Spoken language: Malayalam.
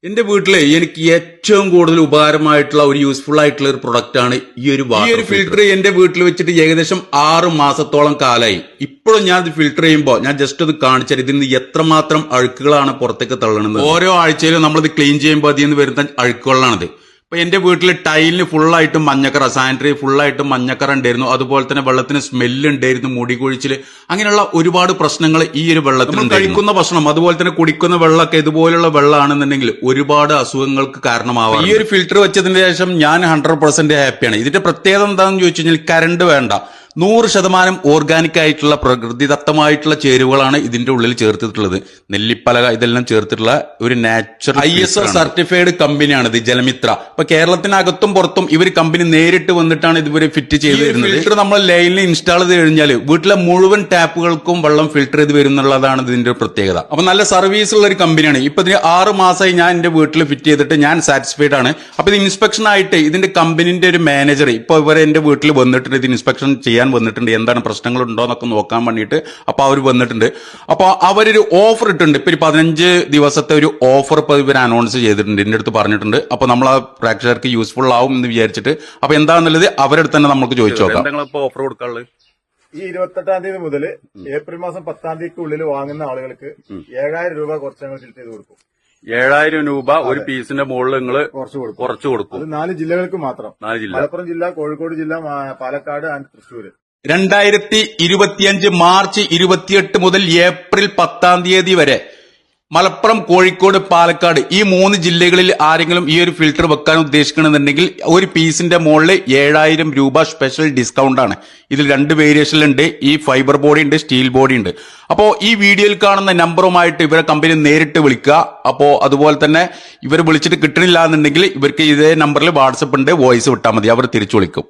എന്റെ വീട്ടിലെ എനിക്ക് ഏറ്റവും കൂടുതൽ ഉപകാരമായിട്ടുള്ള ഒരു യൂസ്ഫുൾ ആയിട്ടുള്ള ഒരു പ്രൊഡക്റ്റ് ആണ് ഈ ഒരു ഫിൽറ്റർ. എന്റെ വീട്ടിൽ വെച്ചിട്ട് ഏകദേശം 6 മാസത്തോളം കാലായി. ഇപ്പോഴും ഞാൻ ഇത് ഫിൽറ്റർ ചെയ്യുമ്പോൾ ഞാൻ ജസ്റ്റ് അത് കാണിച്ചാൽ ഇതിൽ നിന്ന് എത്രമാത്രം അഴുക്കുകളാണ് പുറത്തേക്ക് തള്ളുന്നത്. ഓരോ ആഴ്ചയിലും നമ്മളിത് ക്ലീൻ ചെയ്യുമ്പോൾ അതിൽ നിന്ന് വരുന്ന അഴുക്കുകളാണിത്. ഇപ്പൊ എന്റെ വീട്ടില് ടൈലിന് ഫുള്ളായിട്ടും മഞ്ഞക്കറ, സാനിറ്ററി ഫുള്ളായിട്ടും മഞ്ഞക്കറ ഉണ്ടായിരുന്നു. അതുപോലെ തന്നെ വെള്ളത്തിന് സ്മെല്ല് ഉണ്ടായിരുന്നു, മുടി കൊഴിച്ചില്, അങ്ങനെയുള്ള ഒരുപാട് പ്രശ്നങ്ങൾ ഈ ഒരു വെള്ളത്തിൽ. കഴിക്കുന്ന ഭക്ഷണം അതുപോലെ തന്നെ കുടിക്കുന്ന വെള്ളമൊക്കെ ഇതുപോലുള്ള വെള്ളമാണെന്നുണ്ടെങ്കിൽ ഒരുപാട് അസുഖങ്ങൾക്ക് കാരണമാവാം. ഈ ഒരു ഫിൽറ്റർ വെച്ചതിന് ശേഷം ഞാൻ 100% ഹാപ്പിയാണ്. ഇതിന്റെ പ്രത്യേകത എന്താണെന്ന് ചോദിച്ചു കഴിഞ്ഞാൽ കറണ്ട് വേണ്ട, 100% ഓർഗാനിക് ആയിട്ടുള്ള പ്രകൃതിദത്തമായിട്ടുള്ള ചേരുവകളാണ് ഇതിന്റെ ഉള്ളിൽ ചേർത്തിട്ടുള്ളത്. നെല്ലിപ്പലക ഇതെല്ലാം ചേർത്തിട്ടുള്ള ഒരു നാച്ചുറൽ ISO സർട്ടിഫൈഡ് കമ്പനിയാണ് ഇത്, ജലമിത്ര. ഇപ്പൊ കേരളത്തിനകത്തും പുറത്തും ഇവർ കമ്പനി നേരിട്ട് വന്നിട്ടാണ് ഇതുവരെ ഫിറ്റ് ചെയ്ത് വരുന്നത്. ഫിൽറ്റർ നമ്മൾ ലൈനിൽ ഇൻസ്റ്റാൾ ചെയ്ത് കഴിഞ്ഞാൽ വീട്ടിലെ മുഴുവൻ ടാപ്പുകൾക്കും വെള്ളം ഫിൽറ്റർ ചെയ്ത് വരും എന്നുള്ളതാണ് ഇതിന്റെ പ്രത്യേകത. അപ്പൊ നല്ല സർവീസ് ഉള്ള ഒരു കമ്പനിയാണ്. ഇപ്പൊ ഇതിന് 6 മാസമായി ഞാൻ എന്റെ വീട്ടിൽ ഫിറ്റ് ചെയ്തിട്ട് ഞാൻ സാറ്റിസ്ഫൈഡ് ആണ്. അപ്പൊ ഇത് ഇൻസ്പെക്ഷൻ ആയിട്ട് ഇതിന്റെ കമ്പനിന്റെ ഒരു മാനേജർ ഇപ്പൊ ഇവരെ എന്റെ വീട്ടിൽ വന്നിട്ടുണ്ട്, ഇത് ഇൻസ്പെക്ഷൻ ചെയ്യാൻ വന്നിട്ടുണ്ട്, എന്താണ് പ്രശ്നങ്ങൾ ഉണ്ടോ എന്നൊക്കെ നോക്കാൻ വേണ്ടിയിട്ട്. അപ്പൊ അവർ വന്നിട്ടുണ്ട്. അപ്പൊ അവരൊരു ഓഫർ ഇട്ടുണ്ട്. ഇപ്പൊ 15 ദിവസത്തെ ഒരു ഓഫർ ഇപ്പൊ ഇവർ അനൗൺസ് ചെയ്തിട്ടുണ്ട്, എന്റെ അടുത്ത് പറഞ്ഞിട്ടുണ്ട്. അപ്പൊ നമ്മൾ ആ പ്രേക്ഷകർക്ക് യൂസ്ഫുൾ ആവും എന്ന് വിചാരിച്ചിട്ട് അപ്പൊ എന്താണെന്നുള്ളത് അവരുടെ തന്നെ നമുക്ക് ചോദിച്ചു നോക്കാം. ഓഫർ കൊടുക്കാനുള്ളത് ഈ 28-ാം തീയതി മുതൽ ഏപ്രിൽ മാസം 10-ാം തീയതിക്കുള്ളിൽ വാങ്ങുന്ന ആളുകൾക്ക് 7000 രൂപ കുറച്ച് ഞങ്ങൾ ഫിൽറ്റർ ചെയ്ത് കൊടുക്കും. 7000 രൂപ ഒരു പീസിന്റെ മുകളിൽ നിങ്ങൾ കുറച്ച് കൊടുക്കും. അത് 4 ജില്ലകൾക്ക് മാത്രം. 4 ജില്ല: മലപ്പുറം ജില്ല, കോഴിക്കോട് ജില്ല, പാലക്കാട് ആൻഡ് തൃശ്ശൂര്. 2025 മാർച്ച് 28 മുതൽ ഏപ്രിൽ 10-ാം തീയതി വരെ മലപ്പുറം, കോഴിക്കോട്, പാലക്കാട് ഈ 3 ജില്ലകളിൽ ആരെങ്കിലും ഈ ഒരു ഫിൽറ്റർ വെക്കാൻ ഉദ്ദേശിക്കണമെന്നുണ്ടെങ്കിൽ ഒരു പീസിന്റെ മുകളിൽ 7000 രൂപ സ്പെഷ്യൽ ഡിസ്കൗണ്ട് ആണ്. ഇതിൽ 2 വേരിയേഷനുണ്ട്. ഈ ഫൈബർ ബോഡി ഉണ്ട്, സ്റ്റീൽ ബോഡി ഉണ്ട്. അപ്പോ ഈ വീഡിയോയിൽ കാണുന്ന നമ്പറുമായിട്ട് ഇവരെ കമ്പനി നേരിട്ട് വിളിക്കുക. അപ്പോ അതുപോലെ തന്നെ ഇവർ വിളിച്ചിട്ട് കിട്ടണില്ല എന്നുണ്ടെങ്കിൽ ഇവർക്ക് ഇതേ നമ്പറിൽ വാട്സപ്പ് ഉണ്ട്, വോയിസ് വിട്ടാൽ മതി, അവർ തിരിച്ചു വിളിക്കും.